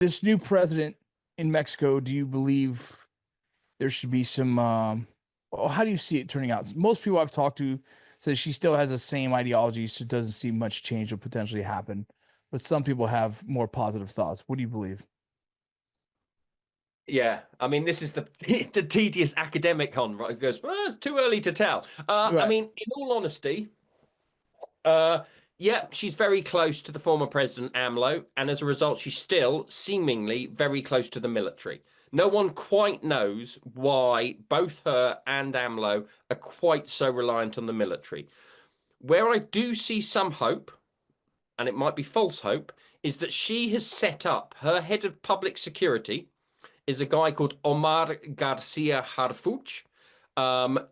This new president in Mexico, do you believe there should be some well, how do you see it turning out? Most people I've talked to says she still has the same ideology, so it doesn't seem much change will potentially happen. But some people have more positive thoughts. What do you believe? Yeah, I mean, this is the the tedious academic on, right? It goes, well, it's too early to tell. I Right. mean, in all honesty, uh, yeah, she's very close to the former president AMLO, and as a result, she's still seemingly very close to the military. No one quite knows why both her and AMLO are quite so reliant on the military. Where I do see some hope, and it might be false hope, is that she has set up her head of public security is a guy called Omar Garcia Harfuch.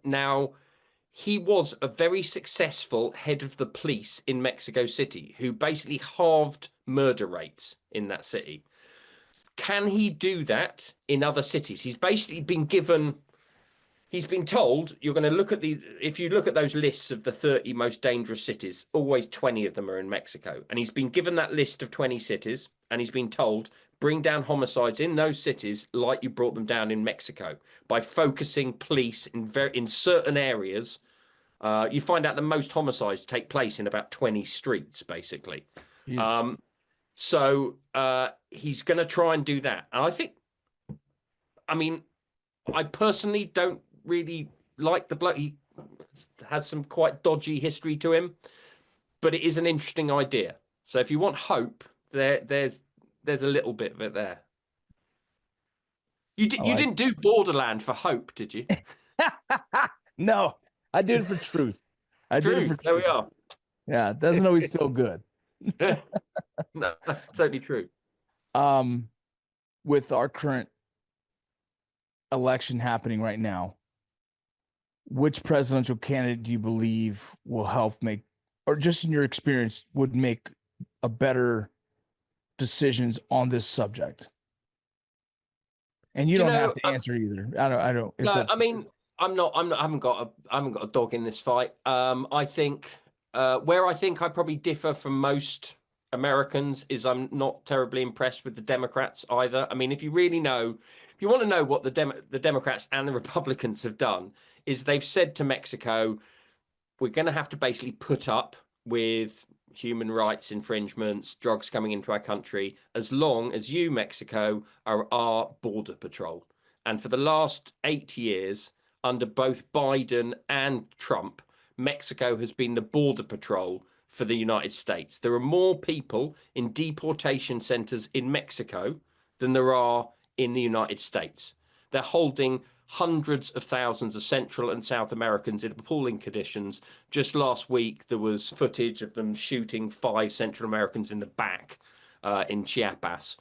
Now, he was a very successful head of the police in Mexico City who basically halved murder rates in that city. Can he do that in other cities? He's been told you're going to look at if you look at those lists of the 30 most dangerous cities, always 20 of them are in Mexico. And he's been given that list of 20 cities and he's been told bring down homicides in those cities like you brought them down in Mexico by focusing police in certain areas. You find out the most homicides take place in about 20 streets, basically. Jesus. Um, so he's going to try and do that. And I mean, I personally don't really like the bloke. He has some quite dodgy history to him, but it is an interesting idea. So if you want hope, there's a little bit of it there. I You like didn't do Borderland for hope, did you? it. No, I did it for truth. I did it for Truth. There we truth. are. Yeah, it doesn't always feel good. No, that's totally true. Um, with our current election happening right now, which presidential candidate do you believe will help make, or just in your experience, would make a better decisions on this subject? And you Do you don't have know? to answer either. I don't. It's No, up I to you. mean, I'm not. I haven't got a dog in this fight. I think where I think I probably differ from most Americans is I'm not terribly impressed with the Democrats either. I mean, if you want to know what the Democrats and the Republicans have done, is they've said to Mexico, we're going to have to basically put up with human rights infringements, drugs coming into our country, as long as you, Mexico, are our border patrol. And for the last 8 years, under both Biden and Trump, Mexico has been the border patrol for the United States. There are more people in deportation centers in Mexico than there are in the United States. They're holding hundreds of thousands of Central and South Americans in appalling conditions. Just last week, there was footage of them shooting 5 Central Americans in the back in Chiapas.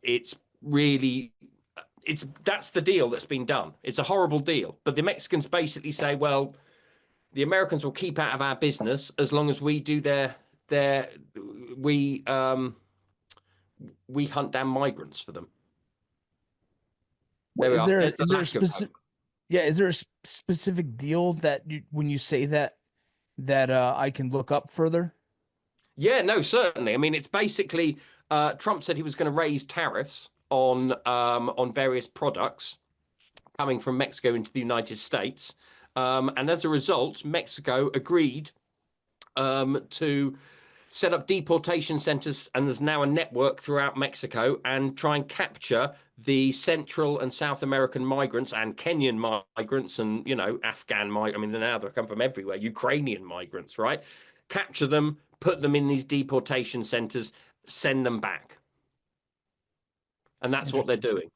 It's really, that's the deal that's been done. It's a horrible deal, but the Mexicans basically say, well, the Americans will keep out of our business as long as we do their we um, we hunt down migrants for them. There we Is are. there There's the is there a lack of specific, hope. yeah, is there a specific deal that you, when you say that, I can look up further? Yeah, no, certainly. I mean, it's basically Trump said he was going to raise tariffs on various products coming from Mexico into the United States, and as a result, Mexico agreed to set up deportation centers, and there's now a network throughout Mexico and try and capture the Central and South American migrants and Kenyan migrants and Afghan migrants. I mean, now they come from everywhere. Ukrainian migrants, right? Capture them, put them in these deportation centers, send them back, and that's what they're Interesting. doing.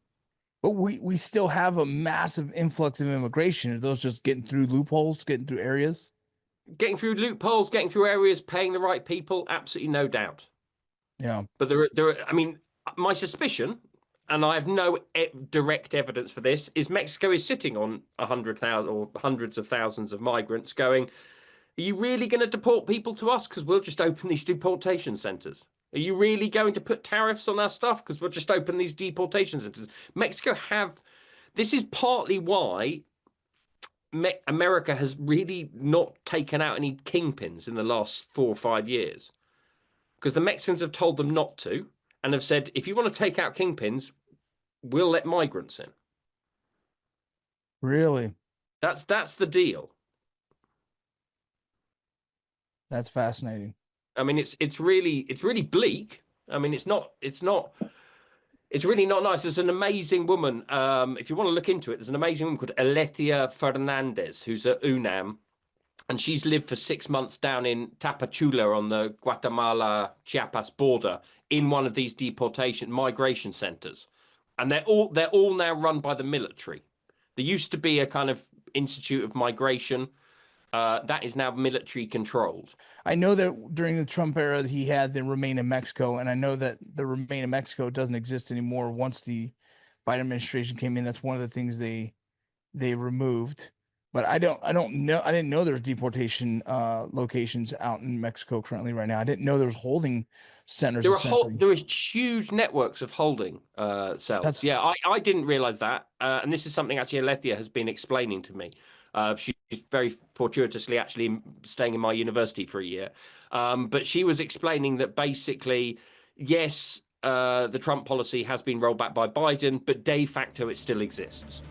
But we still have a massive influx of immigration. Are those just getting through loopholes, getting through areas? Getting through loopholes, getting through areas, paying the right people, absolutely no doubt. Yeah. But I mean, my suspicion, and I have no direct evidence for this, is Mexico is sitting on 100,000 or hundreds of thousands of migrants going, are you really going to deport people to us? Because we'll just open these deportation centers. Are you really going to put tariffs on our stuff? Because we'll just open these deportation centers. This is partly why America has really not taken out any kingpins in the last 4 or 5 years because the Mexicans have told them not to. and have said, if you want to take out kingpins, we'll let migrants in. Really? That's the deal. That's fascinating. I mean, it's really bleak. I mean, it's really not nice. There's an amazing woman. If you want to look into it, there's an amazing woman called Alethea Fernandez, who's at UNAM, and she's lived for 6 months down in Tapachula on the Guatemala Chiapas border in one of these deportation migration centers, and they're all now run by the military. There used to be a kind of institute of migration that is now military controlled. I know that during the Trump era, he had the Remain in Mexico, and I know that the Remain in Mexico doesn't exist anymore once the Biden administration came in. That's one of the things they removed. But I don't know. I didn't know there's deportation locations out in Mexico currently right now. I didn't know there was holding centers essentially. There are huge networks of holding cells. That's Yeah, I didn't realize that, and this is something actually Alethea has been explaining to me. She's very fortuitously actually staying in my university for a year, but she was explaining that basically, yes, the Trump policy has been rolled back by Biden, but de facto it still exists.